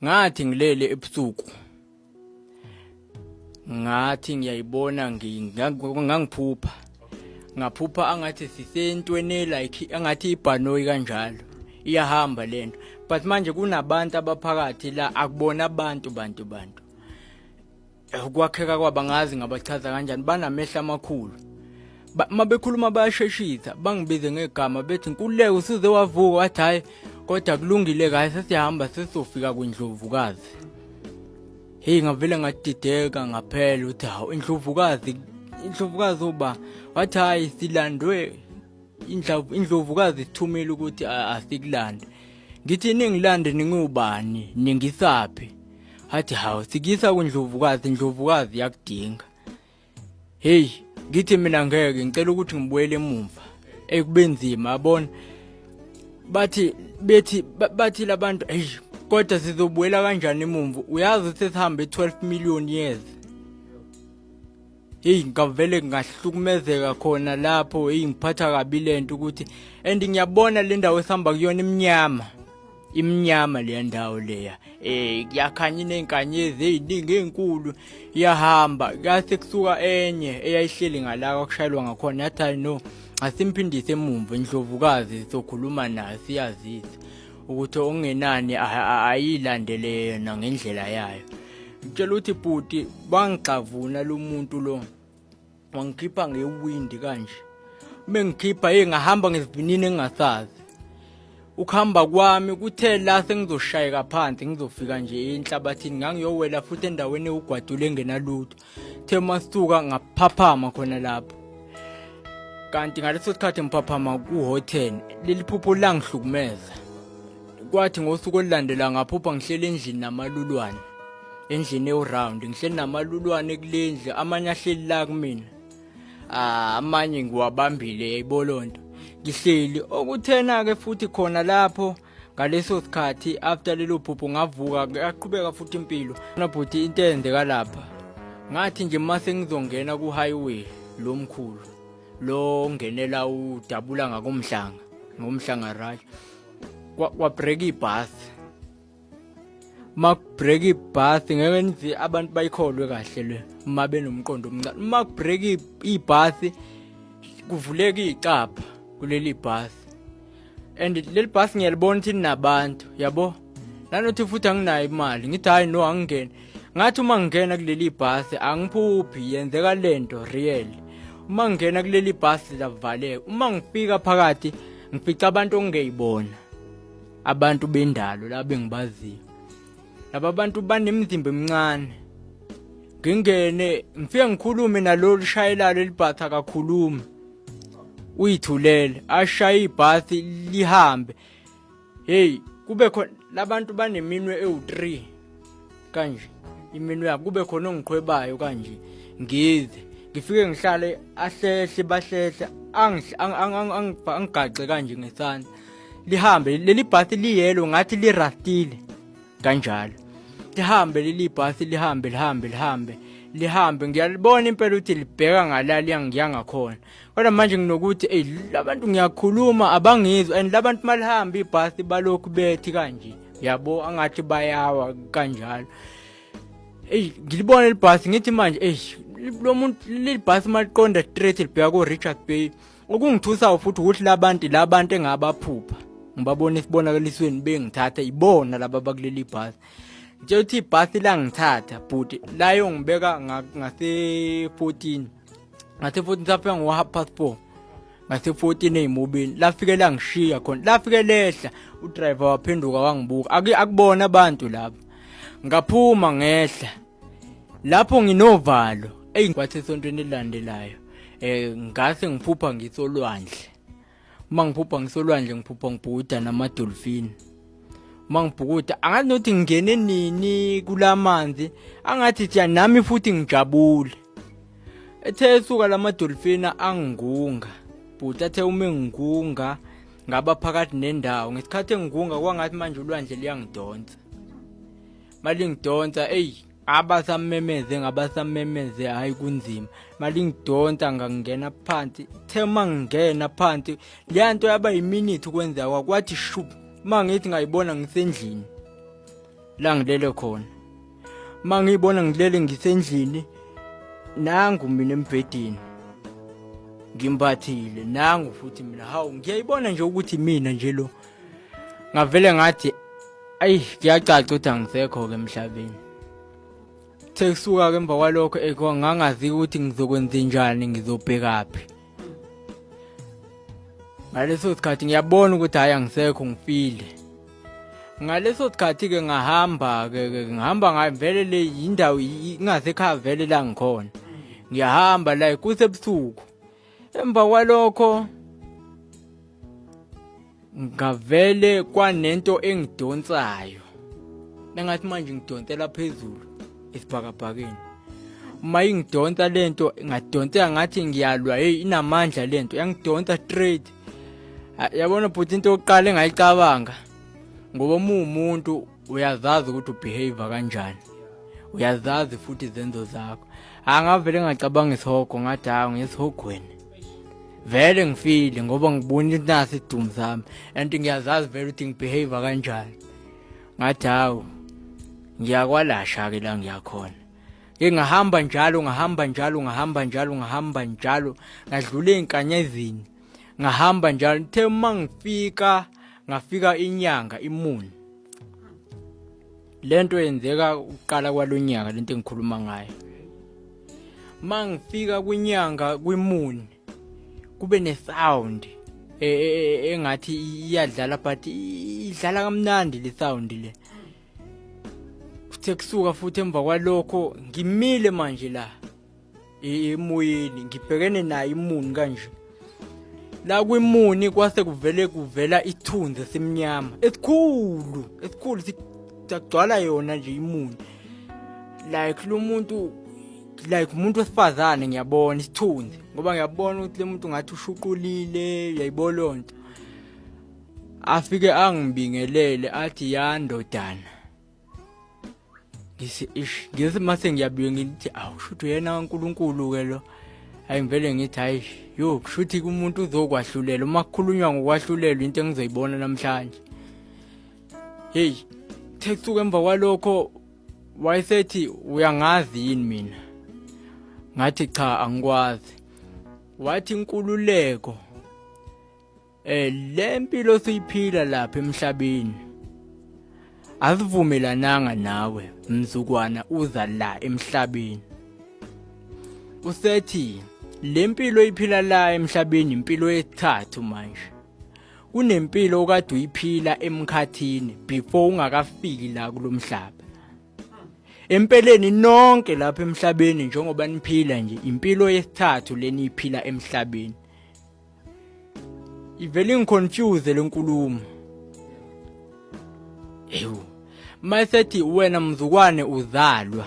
Ngathi ngilele ebusuku ngathi ngiyayibona ngangiphupha ngaphupha angathi sisentweni like angathi ibhanoyi kanjalo iyahamba lento but manje kunabantu abaphakathi la akubona abantu ukwakheka kwabangazi ngabachaza kanjani banamehla amakhulu mabekhuluma bayasheshisa bangibize ngegama bethi Nkululeko usuze wavuka wathi hayi kodwa kulungile kahle sesiyahamba sesofika kwindlovukazi. Hey ngavele ngadideka ngaphela uthi hawu indlovukazi uba wathi hayi silandwe indlovukazi sithumile ukuthi asikulande. Ngithi ningilande ningubani ningisaphi hathi hawu sikisa kwindlovukazi indlovukazi yakudinga. Hey ngithi mina ngeke ngicela ukuthi ngibuyele emumva ekubenzima yabona bathi labantu kodwa sizobuyela kanjani emumva uyazi sesihambe 12 million years. Hey ngavele ngahlukumezeka khona lapho ngiphatha kabi lento ukuthi and ngiyabona le ndawo esihamba kuyona imnyama le ndawo leya kuyakhanya inenkanyezi eziningi ezinkulu iyahamba kase kusuka enye eyayihleli ngala okushayelwa ngakhona yathi no asimphindise emumva indlovukazi sokhuluma nayo siyazisa ukuthi ongenani ayilandele yena ngendlela yayo. Ngitshela ukuthi bhuti bangixavuna lo muntu lo wangikhipha ngewindi kanje mengikhipha ngahamba ngesivinini engasazi ukuhamba kwami kuthe la sengizoshayeka phansi ngizofika nje enhlabathini ngangiyowela futhi endaweni ugwadule engenalutho the masuka ngaphaphama khona lapho kanti ngaleso sikhathi ngiphaphama ku-hotel leli phupho langihlukumeza kwathi ngosuku olulandela ngaphupha ngihlele endlini namalulwane endlini eround ngihleli namalulwane kulendle amanye ahleli la kumina amanye ngiwabambile yayibolonto ngihleli okuthena ke futhi khona lapho ngaleso sikhathi after lelo phupho ngavuka yaqhubeka futhi impilo nabhuti into eyenzeka lapha ngathi nje mase ngizongena ku highway lomkhulu lo ngenela udabula ngomhlanga rush kwa break ibus mak break ibus ngeke nizi abantu bayikholwe kahle le mabe nomqondo omncane mak break ibus kuvuleka icapha kuleli bus and leli bus ngiyalibona ukuthi nabantu yabo nanothi futhi anginayo imali ngithi hayi no angingene ngathi uma ngingena kuleli bus angiphuphi yenzeka lento real uma ngingena kuleli bus lavaleka uma ngifika phakathi ngifica abantu ongeyibona abantu bendalo la bengibaziyo laba bantu banemizimba emincane ngingene ngifike ngikhulume nalo lishayelalo elibhasi akakhulumi uyithulele ashaya ibhasi lihambe. Hey kube khona labantu baneminwe ewu3 kanje iminwe yabo kube khona ongiqhwebayo kanje ngize ngifike ngihlale ahlehle bahlehla angigaxe kanje ngesandla lihambe leli bhasi liyelo ngathi lirastile kanjalo lihambe leli bhasi lihambe ngiyalibona impela ukuthi libheka ngalali yangiyangakhona kodwa manje nginokuthi labantu ngiyakhuluma abangizwa and labantu malihamba ibhasi balokhu bethi kanje yabo angathi bayawa kanjalo ngilibona libhasi ngithi manje lo muntu libhasi maliqonda straight libheka ku Richards Bay okungithusa futhi ukuthi labantu engabaphupha ngibabona isibonakalisweni bengithatha ibona laba bakuleli bhasi nje uthi ibhasi la ngithatha but la yongibeka ngase 14 saphe ngo4:30 ngase 14 ezimobile lafike la ngishiya khona lafike lehla udriver waphenduka wangibuka akubona abantu lapha ngaphuma ngehla lapho nginovalo ngikwathi esontweni elilandelayo ngase ngiphupha ngisolwandle uma ngiphupha ngisolwandle ngiphupha ngibhuda namadolphin mangibhukuda angathi nothi ngene nini kulamanzi angathi nje nami futhi ngijabule ethe suka lamadolphina angingunga but athe uma ngingunga ngaba phakathi nendawo ngesikhathi engigunga kwangathi manje ulwandle liyangidonsa malingidonsa abasamemeze hayi kunzima malingidonsa ngangena phansi the mangena phansi leyanto yaba yiminute ukwenza kwathi shup mangithi ngayibona ngisendlini la ngilele khona. Mangibona ngilele ngisendlini nangu mina embhedeni. Ngimbathile nangu futhi mina hawu ngiyayibona nje ukuthi mina nje lo ngavele ngathi ayi kuyacaca ukuthi angisekho ke emhlabeni. Sekusuka ke emva kwalokho ngangazi ukuthi ngizokwenza njani ngizobhekaphi. Ngaleso sikhathi ngiyabona ukuthi hayi angisekho ngifile. Ngaleso sikhathi ke ngahamba ngavele le indawo ingasekhaya vele la ngikhona. Ngiyahamba la kusebusuku. Emva kwalokho ngavele kwanento engidonsayo. Nengathi manje ngidonsela phezulu esibhakabhakeni. Uma ingidonsa lento ngadonseka ngathi ngiyalwa inamandla lento yangidonsa straight. Yabona futhi into yokuqala engayicabanga ngoba umuntu uyazazi ukuthi ubehave kanjani. Uyazazi futhi izenzo zakho. Angavele ngacabanga isihogo ngathi hayi ngesihogweni. Vele ngifile ngoba ngibona nasi idumo sami and ngiyazazi vele ukuthi ngibehave kanjani. Ngathi hawo ngiyakwalasha ke la ngiyakhona. Ngihamba njalo ngadlula einkanyezini. Ngahamba njalo the ngafika inyanga imuni. Lento yenzeka uqala kwalonyaka lento engikhuluma ngayo. Mangifika kwinyanga kwimuni kube nesound engathi iyadlala but idlala kamnandi le sound le. Sekusuka futhi emva kwalokho ngimile manje la emoyeni ngibhekene nayo imuni kanje. La kwimuni kwase kuvela ithunzi esimnyama esikhulu sigcwala yona nje imuni. Like lo muntu umuntu wesifazane ngiyabona isithunzi ngoba ngiyabona ukuthi le muntu ngathi ushuqulile uyayibona lonto. Afike angibingelele athi yandodana. Ngise mase ngiyabike ngithi awushuthi yena uNkulunkulu ke lo. Ayivele ngithi hayi kushuthi umuntu uzokwahlulela uma kukhulunywa ngokwahlulela into engizoyibona namhlanje. Hey sekusuka emva kwalokho wayesethi uyangazi yini mina. Ngathi cha angikwazi. Wathi inkululeko lempilo siyiphila lapha emhlabeni azivumelananga nawe mzukwana uza la emhlabeni. Usethi lempilo iphila la emhlabeni impilo yesithathu manje. Kunempilo okade uyiphila emkhathini before ungakafiki la kulomhlaba. Empeleni nonke lapha emhlabeni njengoba niphila nje impilo yesithathu leni iphila emhlabeni. Ivele ngiconfuse lenkulumo. Mayesethi wena mzukwane uzalwa.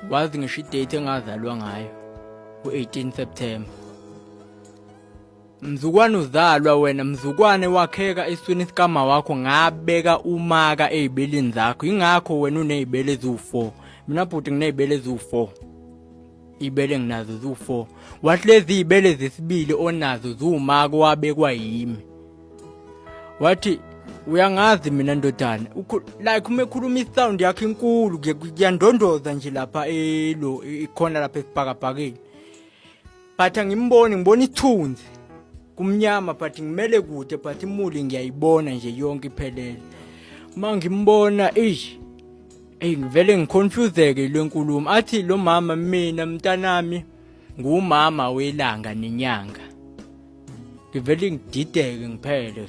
Wazi ngisho idate engazalwa ngayo u18 September. Mzukwane uzalwa wena mzukwane wakheka esweni sikama wakho ngabeka umaka ezibeleni zakho. Ingakho wena unezibele ezu4. Mina futhi nginezibele ezu4. Ibele nginazo zu4. Wathi lezi izibele zesibili onazo zumaka wabekwa yimi. Wathi uyangazi mina ndodana like uma ekhuluma isound yakhe inkulu kuyandondoza nje lapha ikhona lapha esibhakabhakeni. But ngibona ithunzi kumnyama but ngimele kude but imuli ngiyayibona nje yonke iphelele. Mangimbona ngivele ngiconfuseke lenkulumo athi lo mama mina mntanami ngumama welanga nenyanga. Ngivele ngidideke ngiphele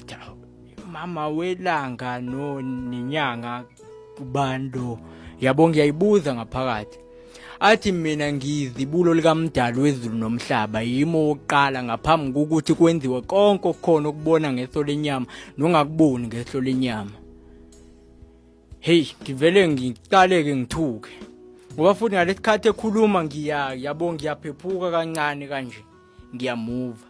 mama welanga nenyanga kubando yabo ngiyayibuza ngaphakathi. Athi mina ngiyizibulo likaMdali wezulu nomhlaba yimo oqala ngaphambi kokuthi kwenziwe konke okukhona ukubona ngeso lenyama nongakuboni ngeso lenyama. Hey ngivele ngiqaleke ngithuke ngoba futhi ngalesikhathi ekhuluma ngiyaphephuka kancane kanje ngiyamuva.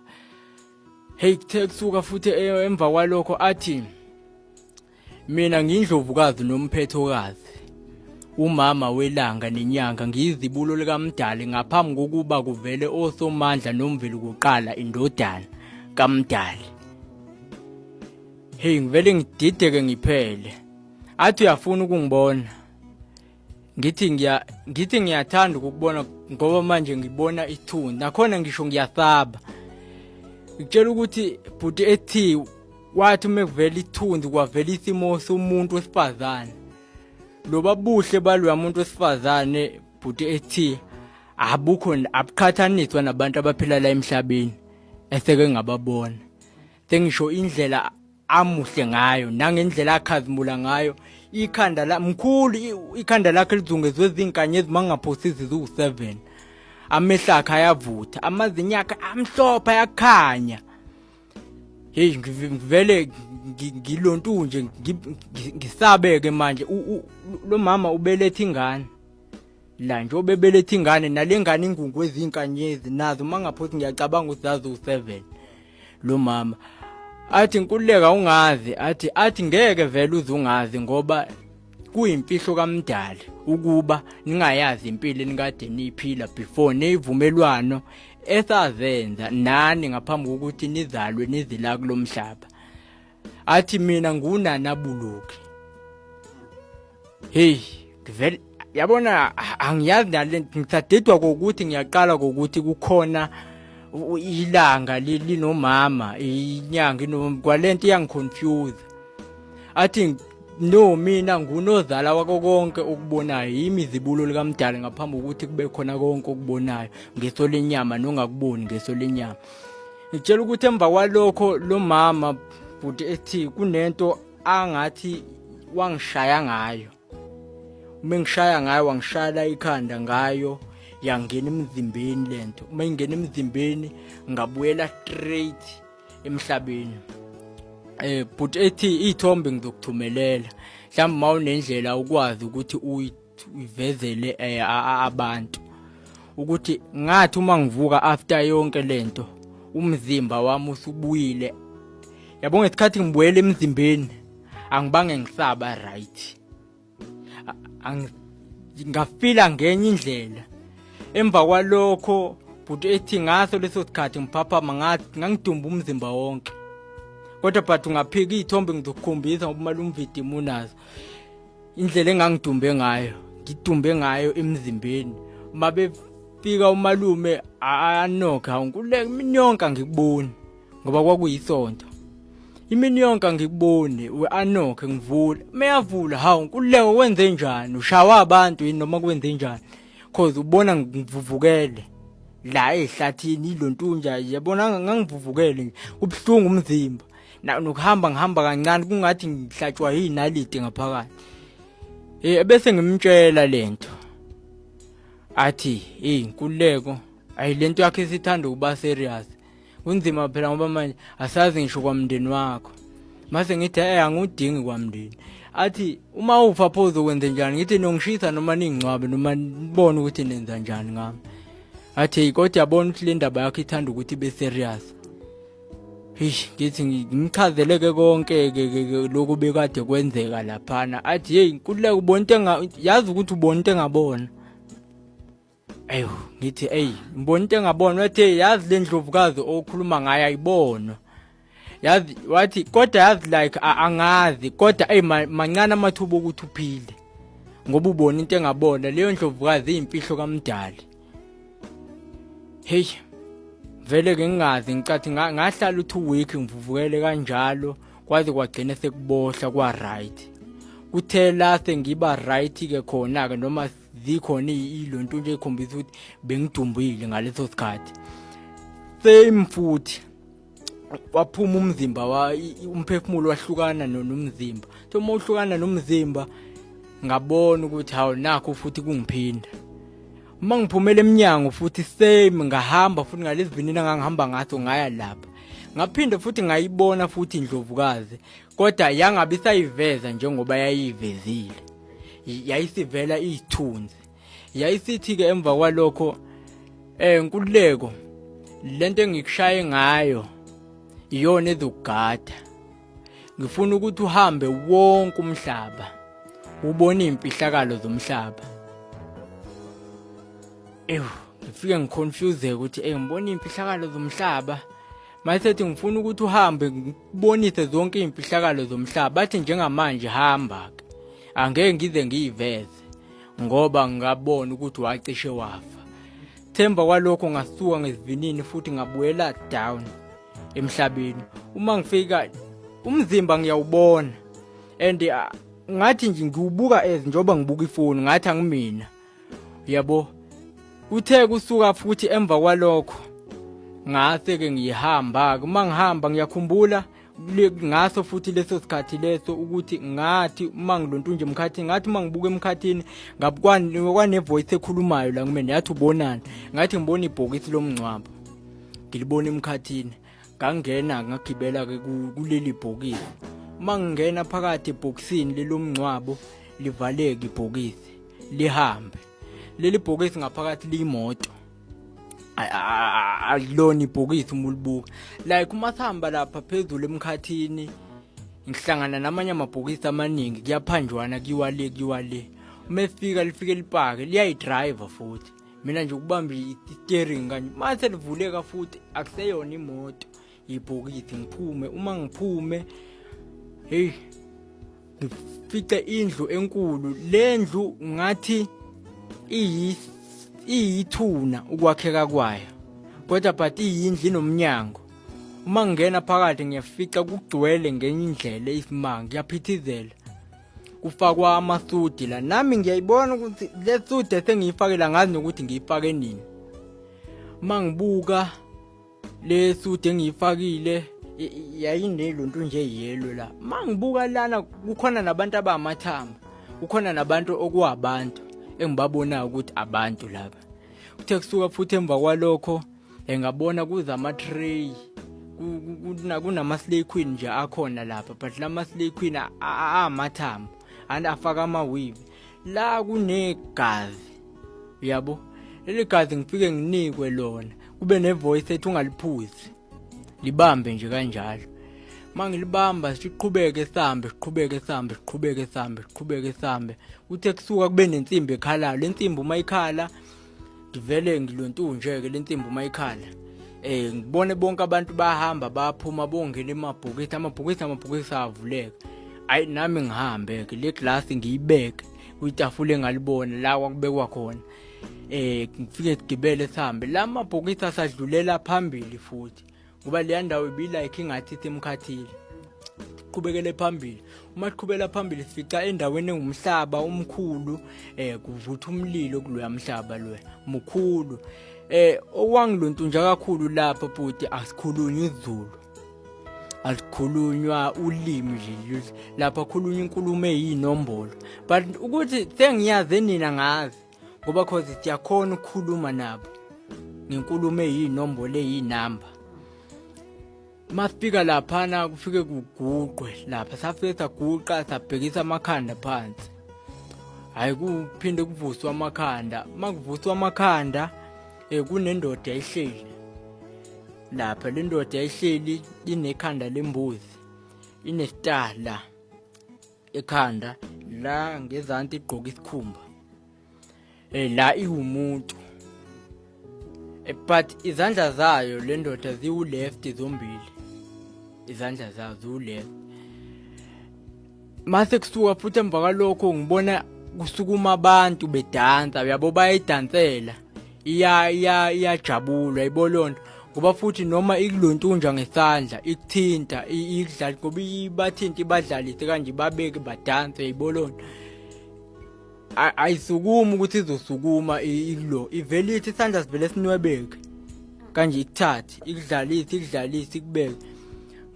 Hey kusuka futhi emva kwalokho athi mina ngindlovukazi nomphethokazi umama welanga nenyanga ngiyizibulo likaMdali ngaphambi kokuba kuvele osomandla nomveli kuqala indodana kaMdali. Hey ngivele ngidideke ngiphele athi uyafuna ukungibona. Ngithi ngiyathanda ukubona ngoba manje ngibona ithunzi. Nakhona ngisho ngiyasaba. Ngitshela ukuthi bhuti ethi wathi mekuvela ithunzi kwavela isimo somuntu wesifazane. Loba buhle balwa umuntu wesifazane bhuti ethi abukho abuqhathaniswa nabantu abaphila la emhlabeni eseke ngababona. Sengisho indlela amuhle ngayo nangendlela akhazimula ngayo. Ikhanda la mkhulu ikhanda lakhe lizungezwe izinkanyezi mangaphosisi zu7. Amehla akhe ayavutha, amazinyo akhe amhlophe ayakhanya. Hey ngivele ngilontu nje ngisabeke manje lo mama ubelethe ingane. La nje obebelethe ingane nalengane ingungu ezinkanyezi nazo mangaphosi ngiyacabanga ukuthi zazu7. Lo mama athi nkululeka ungazi athi ngeke vele uzungazi ngoba kuyimfihlo kaMdali ukuba ningayazi impilo enikade niphila before neyivumelwano esazenza nani ngaphambi kokuthi nizalwe nizila kulomhlaba. Athi mina ngunana Buluki. Hey vele yabona angiyazi nalento ngisadedwa kokuthi ngiyaqala kokuthi kukhona ilanga linomama inyanga kwalento iyangiconfuse. Athi no mina ngunozala wako konke okubonayo imizibulo likaMdali ngaphambi kokuthi kube khona konke okubonayo ngeso lenyama nongakuboni ngeso lenyama. Ngitshela ukuthi emva kwalokho lo mama bhuti ethi kunento angathi wangishaya ngayo. Mengishaya ngayo wangishaya ikhanda ngayo yangena emzimbeni lento. Uma ingena emzimbeni ngabuyela straight emhlabeni. But ethi ithombe ngizokuthumelela mhlawumbe mawunendlela ukwazi ukuthi uyivezele abantu ukuthi ngathi uma ngivuka after yonke lento umzimba wami usubuyile. Yabonga isikhathi ngibuyele emzimbeni angibange ngisaba right. Ngafila ngenye indlela. Emva kwalokho but ethi ngaso leso sikhathi ngiphaphama ngathi ngangidumba umzimba wonke. Kodwa but ungaphika ithombe ngizokukhombisa ngoba malumvidimu unazo. Indlela engangidumbe ngayo, ngidumbe ngayo emzimbeni. Mabefika umalume anokha unkuleka iminyonka ngikuboni ngoba kwakuyisonto. Iminyonka ngikubone anokhe ngivula. Meyavula hawu unkuleka wenze njani? Ushawa abantu yini noma kwenze njani? Cause ubona ngivuvukele la ehlathini ilontunja yabona ngangivuvukele nje kubhlungu umzimba. Nokuhamba ngihamba kancane kungathi ngihlatshwa yinaliti ngaphakathi. Bese ngimtshela lento. Athi inkululeko ayilento yakhe sithanda ukuba serious. Kunzima phela ngoba manje asazi ngisho kwamndeni wakho. Mase ngithi angudingi kwamndeni. Athi uma ufa phozo ukwenze njani? Ngithi nongishisa noma ningcwabe noma nibone ukuthi nenza njani ngami. Athi kodwa yabona ukuthi le ndaba yakhe ithanda ukuthi ibe serious. Ngithi ngimchazeleke konke lokho bekade kwenzeka laphana. Athi hey inkululeko ubona into yazi ukuthi ubona into engabona. Ngithi ngibona into engabona. Wathi yazi le ndlovukazi okhuluma ngayo ayibona. Yazi wathi kodwa yazi like angazi kodwa mancane amathuba ukuthi uphile ngoba ubona into engabona. Leyo ndlovukazi impihlo kaMdali. Hey vele ke ngingazi ngicathi ngahlala u2 week ngivuvukele kanjalo kwaze kwagcina sekubohla kwa right. Kuthe la sengiba right ke khona ke noma zikhona ilonto nje ekhombisa ukuthi bengidumbile ngaleso sikhathi. Same futhi waphuma umzimba umphefumulo wahlukana nomzimba. Uma uhlukana nomzimba ngabona ukuthi hawu nakho futhi kungiphinda. Uma ngiphumela eminyango futhi same ngahamba futhi ngalezivinini ngangihamba ngaso ngaya lapha. Ngaphinde futhi ngayibona futhi indlovukazi kodwa yangabe sayiveza njengoba yayivezile. Yayisivela izithunzi. Yayisithi ke emva kwalokho nkululeko lento engikushaye ngayo iyona ezokugada. Ngifuna ukuthi uhambe wonke umhlaba ubone impihlakalo zomhlaba. Ngifike ngiconfuse ukuthi ngibona impihlakalo zomhlaba. Mayisethi ngifuna ukuthi uhambe ngibonise zonke impihlakalo zomhlaba. Bathi njengamanje hamba. angeke ngize ngiyiveze ngoba ngabona ukuthi wacishe wafa. Themba kwalokho ngasuka ngesivinini futhi ngabuyela down emhlabeni. Uma ngifika umzimba ngiyawubona and ngathi nje ngiwubuka njoba ngibuka ifoni ngathi angimina. Yabo uthe kusuka futhi emva kwalokho ngase ke ngihamba uma ngihamba ngiyakhumbula ngaso futhi leso sikhathi leso ukuthi ngathi uma ngilonto nje emkhathini ngathi uma ngibuka emkhathini ngabukwane voice ekhulumayo la kumina yathi ubonana ngathi ngibona ibhokisi lomncwabo ngilibona emkhathini ngangena ngagibela ke kuleli bhokisi. Uma ngingena phakathi ebhokisini lelomncwabo livaleke ibhokisi lihambe. Leli bhokisi ngaphakathi liyimoto alilona ibhokisi umulibuka like uma sihamba lapha phezulu emkhathini ngihlangana namanye amabhokisi amaningi kuyaphanjwana kiwale umefika lifike lipake liyayidriver futhi mina nje ukubamba i-steering kanje mase livuleka futhi akuseyona imoto ibhokisi ngiphume. Uma ngiphume hey ngifice indlu enkulu lendlu ngathi iyithuna ukwakheka kwayo kodwa but iyindlu inomnyango. Uma ngingena phakathi ngiyafica kugcwele ngenye indlela eyisimanga kuyaphithizela kufakwa amasudi la nami ngiyayibona ukuthi le sudi esengiyifakela ngazi nokuthi ngiyifake nini. Uma ngibuka le sudi engiyifakile yayinelonto nje yellow la. Uma ngibuka lana kukhona nabantu abamathamba kukhona nabantu okuwabantu engibabona ukuthi abantu laba. Uthe kusuka futhi emva kwalokho ngabona kuza ama-tray kunama slay queen nje akhona lapha but lama slay queen amathambo and afaka ama-weave la kunegazi. Yabo leli gazi ngifike nginikwe lona kube nevoice ethi ungaliphuzi libambe nje kanjalo. Mangilibamba siqhubeke sihambe uthe kusuka kube nensimbi ekhalayo. Le nsimbi uma ikhala ngivele ngilonto nje ke le nsimbi uma ikhala ngibone bonke abantu bahamba baphuma bongena amabhokisi avuleka. Ayi nami ngihambe ke le glass ngiyibeke kuyitafule engalibona la kwakubekwa khona ngifike sigibele sihambe la mabhokisi asadlulela phambili futhi ngoba le ndawo ibilike ingathi isemkhathini. Siqhubekele phambili uma siqhubela phambili sifica endaweni engumhlaba omkhulu kuvutha umlilo kuloya mhlaba lo mkhulu. Owangilonto nje kakhulu lapha futhi asikhulunywa isiZulu asikhulunywa ulimi nje lapha khulunywa inkulumo eyinombolo but ukuthi sengiyazi nina ngazi ngoba cause siyakhona ukukhuluma nabo ngenkulumo eyinombolo eyinamba. Masifika laphana kufike kuguqwe lapha safike saguqa sabhekisa amakhanda phansi. Hayi kuphinde kuvuswa amakhanda makuvuswa amakhanda kunendoda ehleli lapha. Le ndoda ehleli inekhanda lembuzi inestar ekhanda la ngezansi igqoka isikhumba la iwumuntu but izandla zayo le ndoda ziwu left zombili izandla zazo ziwu left. Mase kusuka futhi emva kwalokho ngibona kusukuma abantu bedansa yabo bayidansela iyajabula ibolonto ngoba futhi noma ikulontunja ngesandla ikuthinta ikudlala ngoba ibathinta ibadlalise kanje babeke badanse ibolonto ayisukuma ukuthi izosukuma ilo ivele ithi isandla sivele sinwebeke kanje ikuthathe ikudlalise ikubeke.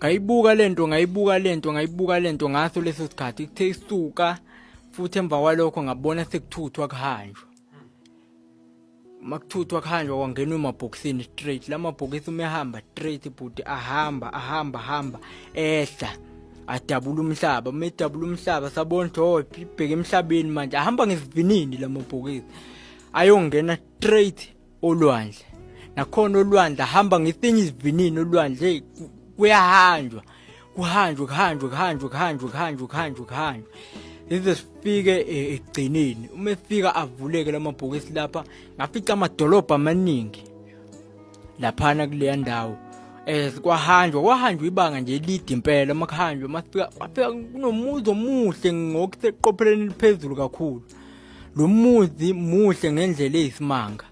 Ngayibuka lento ngaso leso sikhathi ithe isuka futhi emva kwalokho ngabona sekuthuthwa kuhanjwa. Makuthuthwa kuhanjwa kwangenwa emabhokisini straight. La mabhokisi umehamba straight but ahamba ehla adabula umhlaba. Medabula umhlaba sabona ukuthi ibheke emhlabeni manje ahamba ngesivinini la mabhokisi ayongena straight olwandle. Nakhona olwandle ahamba ngesinye isivinini olwandle kuyahanjwa kuhanjwa ize sifike egcineni. Uma efika avuleke lamabhokisi lapha ngafica amadolobha amaningi laphana kuleya ndawo kwahanjwa ibanga nje elide impela makuhanjwa mafika kunomuzi omuhle ngokuseqopheleni liphezulu kakhulu. Lo muzi muhle ngendlela eyisimanga.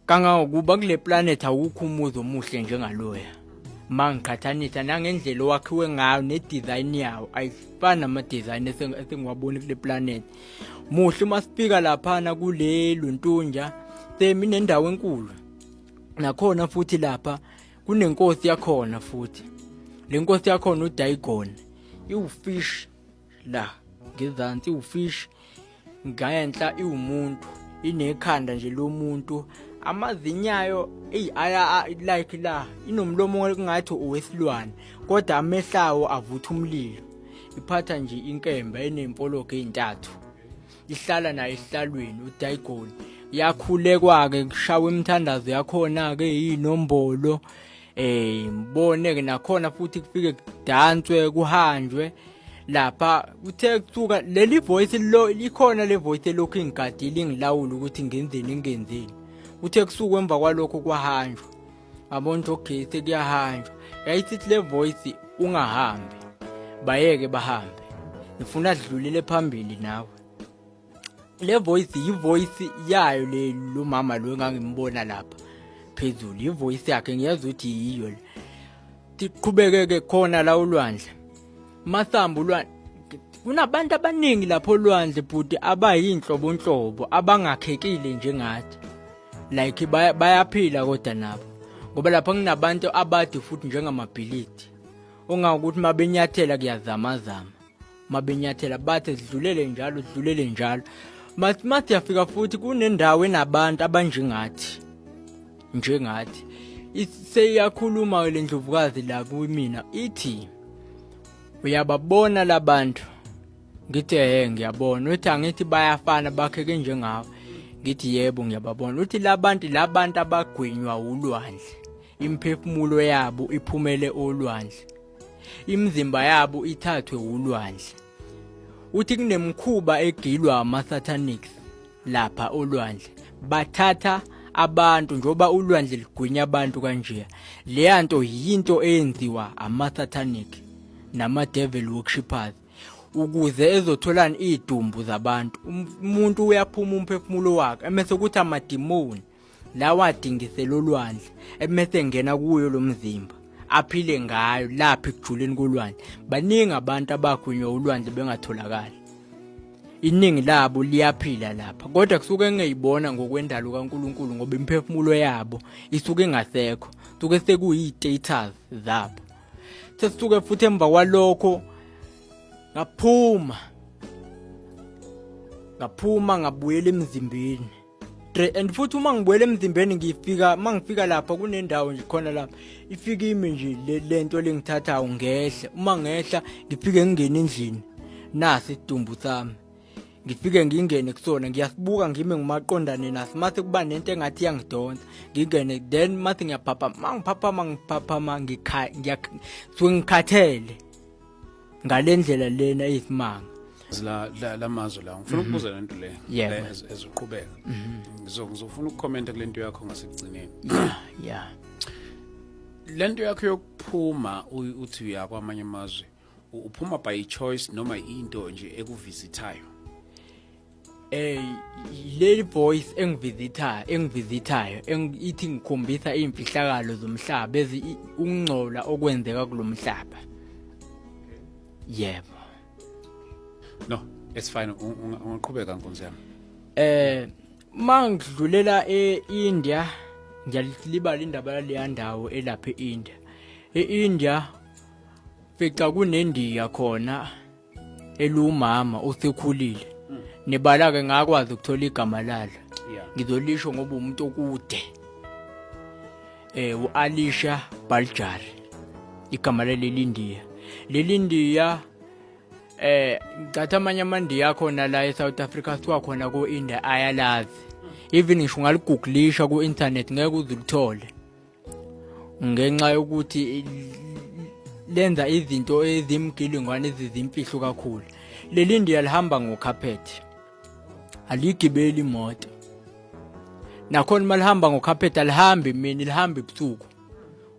Kangangokuba kule planet awukho umuzi omuhle njengaloya. Mangiqhathanisa nangendlela owakhiwe ngayo nedesign yawo ayifani nama-design esengiwabona kule planet. Muhle masifika laphana kule Luntunja semi nendawo enkulu. Nakhona futhi lapha kunenkosi yakhona futhi. Le nkosi yakhona uDagon. Iwufish la ngezansi iwufish ngayenhla iwumuntu. Inekhanda nje lomuntu. Amazinyayo like la inomlomo ngathi owesilwane kodwa amehlawo avutha umlilo. Iphatha nje inkemba enempoloko ezintathu. Ihlala nayo esihlalweni uDagon. Yakhulekwa ke kushawa imithandazo yakhona ke yinombolo. Mbone ke nakhona futhi kufike kudanswe kuhanjwe lapha uthe kusuka leli voice likhona le voice elokhu ingigadile ingilawula ukuthi ngenzeni ngenzeni. Uthe kusuka emva kwalokho kwahanjwa. Abona okay sekuyahanjwa. Yayithi le voice ungahambi. Bayeke bahambe. Ngifuna sidlulile phambili nawe. Le voice yivoice yayo lo mama lo engangimbona lapha phezulu. Ivoice yakhe ngiyazi ukuthi yiyo le. Tiqhubekeke khona la ulwandle. Masambu ulwandle. Kunabantu abaningi lapho olwandle bhuti abayinhlobonhlobo abangakhekile njengathi. Like bayaphila kodwa nabo. Ngoba lapha kunabantu abade futhi njengamabhilidi. Ongakuthi mabenyathela kuyazamazama. Mabenyathela bathe sidlulele njalo. Mathi yafika futhi kunendawo enabantu abanjengathi. Seyakhuluma le ndlovukazi la kumina ithi uyababona labantu. Ngithi ngiyabona. Uthi angithi bayafana bakheke njengawe. Ngithi yebo ngiyababona. Uthi labantu abagwinywa ulwandle. Imphefumulo yabo iphumele olwandle. Imizimba yabo ithathwe ulwandle. Uthi kunemkhuba egilwa ama-satanics lapha olwandle. Bathatha abantu njoba ulwandle ligwinya abantu kanje. Leyanto yinto eyenziwa ama-satanic nama-devil worshippers ukuze ezotholana idumbu zabantu. Umuntu uyaphuma umphefumulo wakhe emese kuthi amadimoni lawa adingisela olwandle emese ngena kuyo lo mzimba aphile ngayo lapha ekujuleni kolwandle. Baningi abantu abagwinywa ulwandle bengatholakali. Iningi labo liyaphila lapha kodwa kusuke ngeyibona ngokwendalo kaNkuluNkulu ngoba imphefumulo yabo isuke engasekho. Suke sekuyi-status zabo. Sesisuke futhi emva kwalokho ngaphuma ngabuyela emzimbeni. And futhi uma ngibuyela emzimbeni mangifika lapha kunendawo nje khona lapha ifika imi nje lento lengithathayo ngehla. Uma ngehla ngifike ngingena endlini nasi idumbu sami. Ngifike ngingene kusona ngiyasibuka ngime ngumaqondane nasi mase kuba nento engathi yangidonsa ngingene then mase ngiyaphaphama ngikhathele ngalendlela lena eyisimanga. La mazwi la ngifuna ukubuza lento le ezoqhubeka. Ngizofuna ukucomment kule nto yakho ngasekugcineni. Yeah. Lento yakho yokuphuma uthi uya kwamanye amazwe uphuma by choice noma into nje ekuvisitayo. Leli voice engivizithayo ithi ngikhombisa imfihlakalo zomhlaba ukungcola okwenzeka kulomhlaba. Yebo. No, it's fine. Ungaqhubeka nkonzo yami. Mangidlulela eIndia ngiyalibala indaba le ndawo elapha eIndia. EIndia fica kunendiya khona elumama osekhulile. Nebala ke ngakwazi ukuthola igama lalo. Ngizolisho ngoba umuntu okude. uAlisha Baljari. Igama leli India. Ngicatha amanye amandiya khona la eSouth Africa siwa khona ko India ayalazi. Even ngisho ngaliguglisha ku internet ngeke uzulithole. Ngenxa yokuthi lenza izinto ezimgilingwane ezizimfihlo kakhulu. Leli India lihamba ngocarpet. Aligibeli imoto. Nakhona malihamba ngocarpet alihambi mina lihambi ebusuku.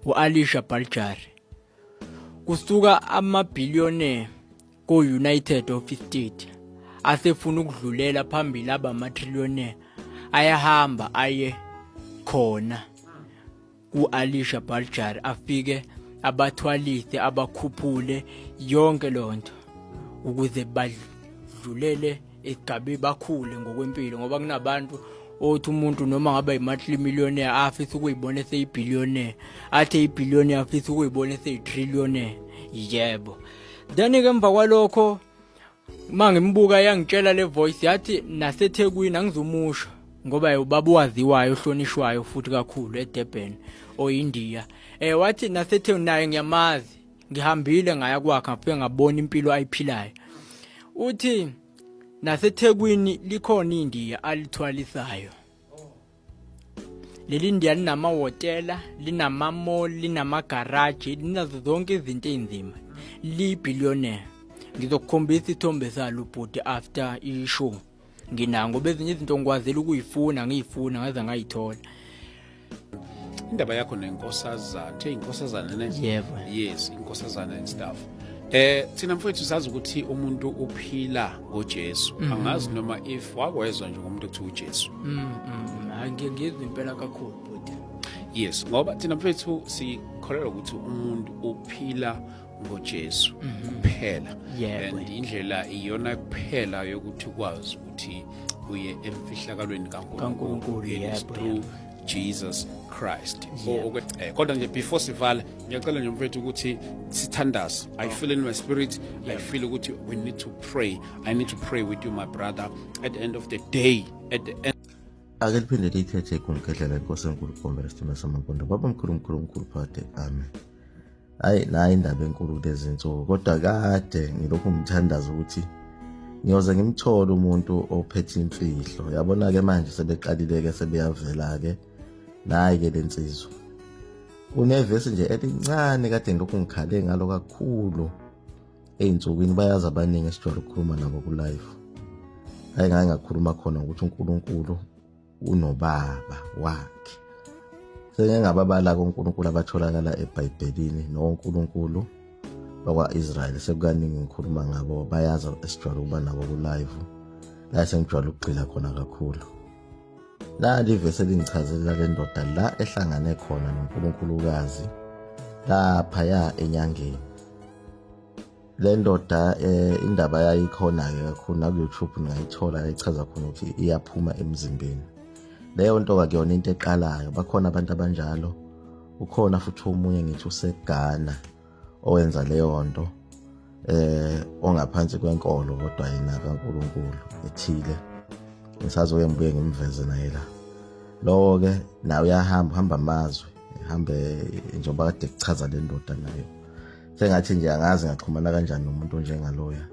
u-Alisha Baljari. Kusuka amabillionaire ko-United of States asefuna ukudlulela phambili abama-trillionaire ayahamba aye khona ku-Alisha Baljari afike abathwalise abakhuphule yonke lonto ukuze badlulele esigabeni bakhule ngokwempilo, ngoba kunabantu othi umuntu noma ngaba i-multi-millionaire afisa ukuyibona eseyibillionaire, athi ibillionaire afisa ukuyibona eseyi-trillionaire. Yebo. Then-ke emva kwalokho mangimbuka yangitshela le voice yathi naseThekwini angizumusha ngoba ubaba waziwayo ohlonishwayo futhi kakhulu eDurban oyiNdiya. Wathi naseThekwini naye ngiyamazi, ngihambile ngaya kwakhe ngafike ngabona impilo ayiphilayo. Uthi naseThekwini likhona iNdiya alithwalisayo. Leli Indiya linamahotela, linama-mall, linamagaraji, linazo zonke izinto ezinzima. Li-billionaire. Ngizokukhombisa isithombe salo ubhuti after ishow. Nginango bezinye izinto ngikwazela ukuyifuna ngiyifuna ngaze ngayithola. Indaba yakho nenkosazana, inkosazana ne? Yebo. Yes, inkosazana and stuff. Thina mfowethu sazi ukuthi umuntu uphila ngoJesu. Angazi noma if wakwezwa nje ngomuntu othi uJesu. Ngiyizwa impela kakhulu bhuti. Yes, ngoba thina mfowethu sikholelwa ukuthi umuntu uphila ngoJesu kuphela. And indlela iyona kuphela yokuthi ukwazi ukuthi uye emfihlakalweni kaNkulunkulu through Jesus Christ. Kodwa nje before sivala ngiyacela nje mfethu ukuthi sithandaze. I feel in my spirit, I feel ukuthi we need to pray. I need to pray with you my brother at the end of the day, at the end. Ake liphinde lithethe kumkhehlela inkosi enkulu kugombela isithembu samampondo. Baba mkhulu phathe. Amen. Nayi indaba enkulu lezinsuku, kodwa kade ngilokhu ngithandaza ukuthi ngiyoze ngimthole umuntu ophethe imfihlo. Yabona ke manje sebeqalile ke sebeyavela ke nayi ke lensizwa. Unevesi nje elincane kade ngilokhu ngikhale ngalo kakhulu einsukwini, bayazi abaningi esijwayele ukukhuluma nabo ku live. Ngake ngakhuluma khona ukuthi uNkulunkulu unobaba wakhe. Sengengababala koNkulunkulu abatholakala eBhayibhelini noNkulunkulu bakwa-Israyeli sekukaningi ngikhuluma ngabo, bayazi esijwayele ukuba nabo ku live la sengijwayele ukugxila khona kakhulu. Nali ivesi elingichazelela le ndoda la ehlangane khona noNkulunkulukazi lapha enyangeni. Le ndoda indaba yayikhona ke kakhulu na YouTube ngayithola yayichaza khona ukuthi iyaphuma emzimbeni. Leyo nto akuyona into eqalayo, bakhona abantu abanjalo. Ukhona futhi omunye ngithi useGhana owenza leyo nto ongaphansi kwenkolo kodwa yena kaNkulunkulu ethile. Ngisazoke ngibuye ngimveze naye la. Lo ke nawe uyahamba amazwe, ihambe njengoba kade kuchaza le ndoda nayo. Sengathi nje angazi ngaxhumana kanjani nomuntu njengaloya.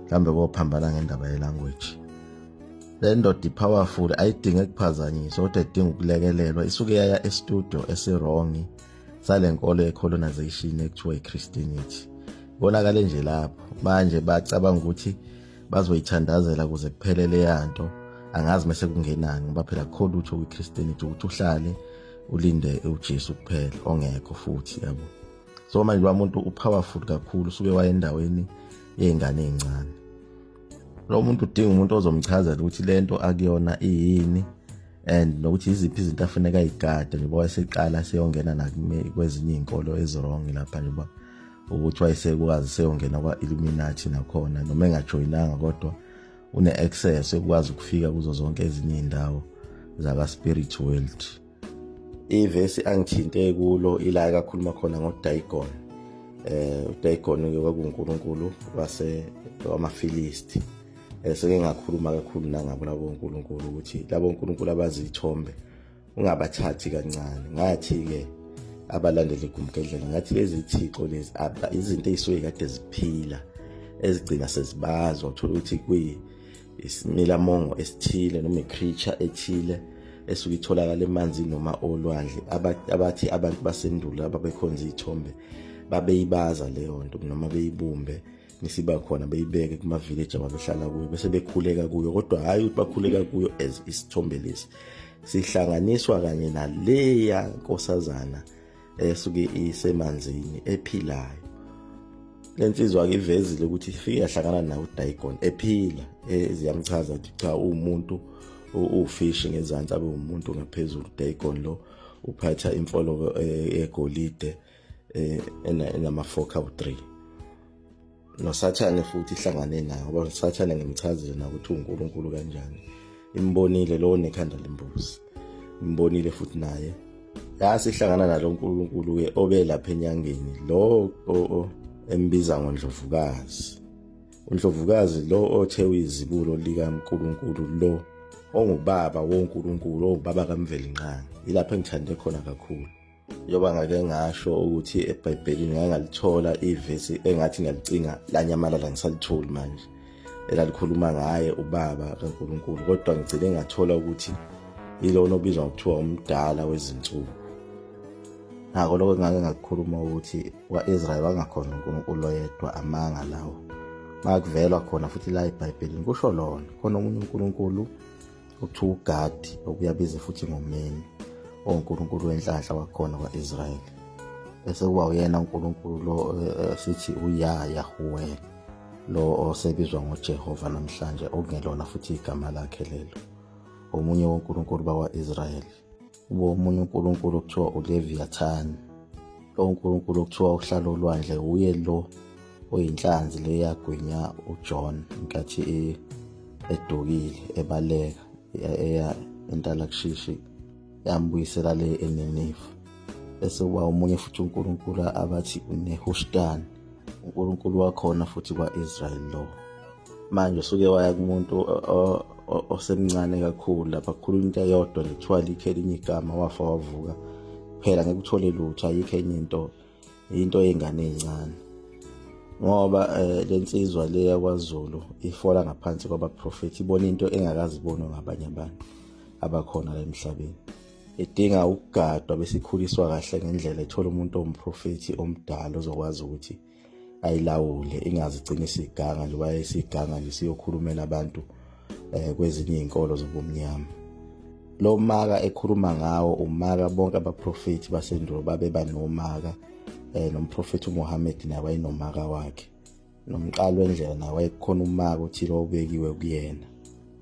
Mhlambe kophambana ngendaba yelanguage. Le ndoda ipowerful, ayidinge kuphazanyiswa kodwa idinga ukulekelelwa. Isuke yaya e-studio esi-wrong salenkolo ye-colonization ekuthiwa i-Christianity. Bonakale nje lapho manje bacabanga ukuthi bazoyithandazela kuze kuphelele yanto. Angazi mase kungenani ngoba phela akukho lutho kwi-Christianity ukuthi uhlale ulinde uJesu kuphela ongekho futhi yabo. So manje umuntu upowerful kakhulu, usuke waye endaweni yezingane ezincane. Lo muntu udinga umuntu ozomchazela ukuthi lento akuyona iyini and nokuthi iziphi izinto afanele ayigade njengoba wayeseqala seyongena nakwezinye izinkolo ezirong lapha njengoba ukuthi wayesekwazi seyongena kwa-Illuminati nakhona noma engajoyinanga kodwa une-access ekwazi ukufika kuzo zonke ezinye izindawo zaka-spirit world. Ivesi angithinte kulo ila kakhuluma khona ngoDagon. uDagon kwakuNkulunkulu wamafilisti. Seke ngakhuluma kakhulu nangabo labo uNkulunkulu ukuthi labo uNkulunkulu abazithombe ungabathathi kancane. Ngathi ke abalandeli kumkedlela ngathi lezi ithixo lezi izinto ezisuke kade ziphila ezigcina sezibazwa, uthola ukuthi isimilamongo esithile noma icreature ethile esuke itholakala emanzini noma olwandle abathi abantu basendulo ababekhonza izithombe babeyibaza leyo nto noma beyibumbe nisiba khona beyibeke kuma village ababehlala kuyo bese bekhuleka kuyo, kodwa hayi ukuthi bakhuleka kuyo as isithombe lesi sihlanganiswa kanye naleya nkosazana esuke isemanzini ephilayo. Lensizwa ke ivezile ukuthi ifike yahlangana naye uDagon ephila, ziyamchaza ukuthi cha umuntu ufish ngezantsi abe umuntu ngaphezulu. Dagon lo uphatha imfolo egolide enama-4 3. NoSathane futhi ihlangane naye ngoba uSathane ngimchazile na ukuthi uNkulunkulu kanjani. Imbonile lo nekhanda lembuzi, imbonile futhi naye yasihlangana nalo uNkulunkulu ke obelapha enyangeni lo embiza ngoNdlovukazi. uNdlovukazi lo othewe izibulo likaNkulunkulu lo ongubaba woNkulunkulu, ongubaba kaMvelinqangi. Ilapha engithande khona kakhulu. Yoba ngake ngasho ukuthi eBhayibhelini ngake ngalithola ivesi engathi ngiyalicinga lanyamalala ngisalitholi manje, elalikhuluma ngaye ubaba kaNkulunkulu, kodwa ngigcine ngathola ukuthi yilona obizwa ngokuthiwa umdala wezinsuku. Ngakho lokho ngake ngakukhuluma ukuthi kwa-Israyeli wangakhona uNkulunkulu oyedwa, amanga lawo. Makuvelwa khona futhi la eBhayibhelini kusho lona khona omunye uNkulunkulu okuthiwa uGadi, okuyabiza futhi ngomeni, oNkulunkulu wenhlahla wakhona kwa-Israyeli. Bese kuba uyena uNkulunkulu lo sithi Yahweh, lo osebizwa ngoJehova namhlanje, okungelona futhi igama lakhe lelo. Omunye wonkulunkulu bakwa-Israyeli. Omunye uNkulunkulu okuthiwa uLeviathani, lo uNkulunkulu okuthiwa uhlala olwandle, uye lo oyinhlanzi le yagwinya uJona inkathi edukile ebaleka eya enTalakushishi, yambuyisela le eNinive. Bese kuba omunye futhi uNkulunkulu abathi uNehushtan, uNkulunkulu wakhona futhi kwa-Israyeli lo. Manje usuke waya kumuntu osemncane kakhulu lapha, kukhuluma into eyodwa nje, kuthiwa likhe elinye igama, wafa wavuka phela, ngeke uthole lutho, ayikho enye into yengane encane. Ngoba lensizwa le yakwaZulu ifola ngaphansi kwabaprofethi, ibona into engakazibonwa ngabanye abantu abakhona la emhlabeni. Idinga ukugadwa bese ikhuliswa kahle ngendlela, ethola umuntu omprofethi omdala ozokwazi ukuthi ayilawule, ingazigcina isiganga nje, baye isiganga nje siyokhulumela abantu kwezinye izinkolo zobumnyama. Lo maka ekhuluma ngawo umaka bonke abaprofethi basendulo babeba nomaka, nomprofethi uMuhammad naye wayenomaka wakhe, nomqalo wendlela naye wayekhona umaka othile obekiwe kuyena.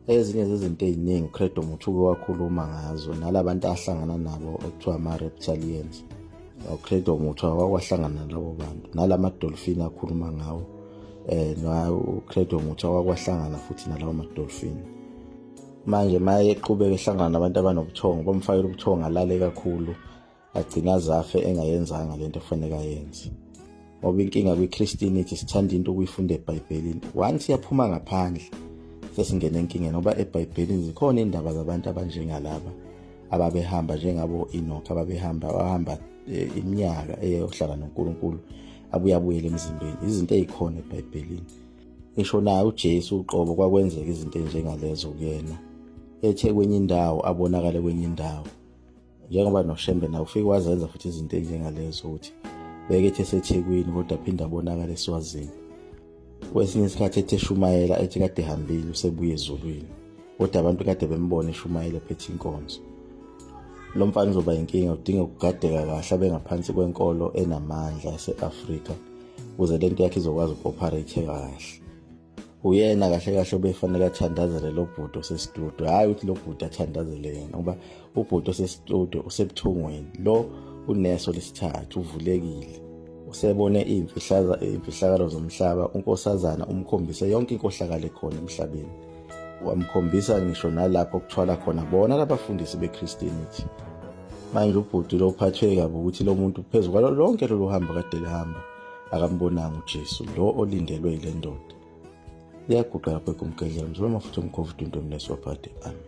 Ezinye zezinto eziningi uCredo Muthuko wakhuluma ngazo, nalabantu ahlangana nabo okuthiwa ama-reptilians. uCredo Muthuko wahlangana nalabo bantu, nalamadolphini akhuluma ngawo, uCredo Muthuko wahlangana futhi nalawo madolphini. Manje maye eqhubeka ehlangana nabantu abanobuthongo, bomfakela ubuthongo, alale kakhulu, agcina zafe engayenzanga lento efanele ayenze. Ngoba inkinga kwi-Christianity sithanda into ukuyifunda eBhayibhelini, once yaphuma ngaphandle sesingena enkingeni, ngoba eBhayibhelini zikhona indaba zabantu abanjengalaba ababehamba njengabo Enoch, bahamba iminyaka eyohlala noNkulunkulu abuye abuyele emzimbeni. Izinto ezikhona eBhayibhelini. Ngisho naye uJesu uqobo kwakwenzeka izinto ezinjengalezo kuyena, ethe kwenye indawo abonakale kwenye indawo, njengoba noShembe nawe ufike wazenza futhi izinto ezinjengalezo, ukuthi bekethi eseThekwini kodwa aphinda abonakala eSwazini. Kwesinye isikhathi ethe eShumayela, ethi kade ehambile usebuye ezulwini, kodwa abantu kade bembona eShumayela ephethe inkonzo. Lo mfana uzoba inkinga, udinga ukugadeka kahle, abe ngaphansi kwenkolo enamandla yase-Afrika ukuze lento yakhe izokwazi uku-operate kahle. Uyena kahle kahle obefanele athandazele lo bhuti osestudio, hayi ukuthi lo bhuti athandazele yena, ngoba ubhuti osestudio usebuthungweni. Lo uneso lesithathu, uvulekile, usebone imfihlakalo zomhlaba. uNkosazana umkhombise yonke inkohlakalo ekhona emhlabeni, wamkhombisa ngisho nalapho kuthwala khona bona labafundisi beChristianity. Manje ubhuti lo uphathwe kabi ukuthi lo muntu phezu kwalo lonke lolu hambo kade lihamba akambonanga uJesu lo olindelwe yile ndoda. Liyaguqa lapho ekumgedlela mzoma futhi umkhovu into mneswaphathe. Amen.